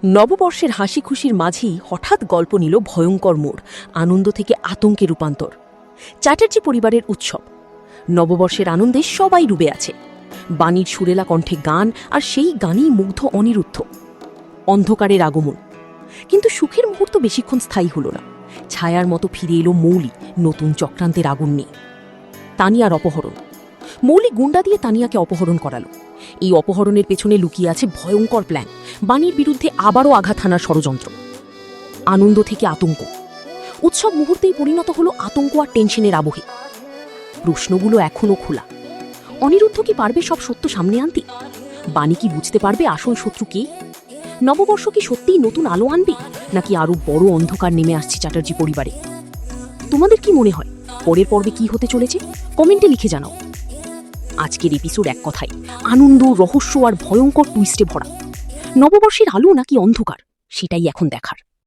নববর্ষের হাসি খুশির মাঝেই হঠাৎ গল্প নিল ভয়ঙ্কর মোড়। আনন্দ থেকে আতঙ্কে রূপান্তর। চ্যাটার্জি পরিবারের উৎসব। নববর্ষের আনন্দে সবাই ডুবে আছে। বাণীর সুরেলা কণ্ঠে গান, আর সেই গানেই মুগ্ধ অনিরুদ্ধ। অন্ধকারের আগমন, কিন্তু সুখের মুহূর্ত বেশিক্ষণ স্থায়ী হল না। ছায়ার মতো ফিরে এলো মৌলি, নতুন চক্রান্তের আগুন নিয়ে। তানিয়ার অপহরণ। মৌলি গুন্ডা দিয়ে তানিয়াকে অপহরণ করালো। এই অপহরণের পেছনে লুকিয়ে আছে ভয়ঙ্কর প্ল্যান। বাণীর বিরুদ্ধে আবারও আঘাত হানার ষড়যন্ত্র। আনন্দ থেকে আতঙ্ক। উৎসব মুহূর্তেই পরিণত হলো আতঙ্ক আর টেনশনের আবহে। প্রশ্নগুলো এখনও খোলা। অনিরুদ্ধ কি পারবে সব সত্য সামনে আনতে? বাণী কি বুঝতে পারবে আসল শত্রু কে? নববর্ষ কি সত্যিই নতুন আলো আনবে, নাকি আরও বড় অন্ধকার নেমে আসছে চ্যাটার্জি পরিবারে? তোমাদের কি মনে হয় পরের পর্বে কি হতে চলেছে? কমেন্টে লিখে জানাও। আজকের এপিসোড এক কথায় আনন্দ, রহস্য আর ভয়ঙ্কর টুইস্টে ভরা। নববর্ষের আলো নাকি অন্ধকার, সেটাই এখন দেখার।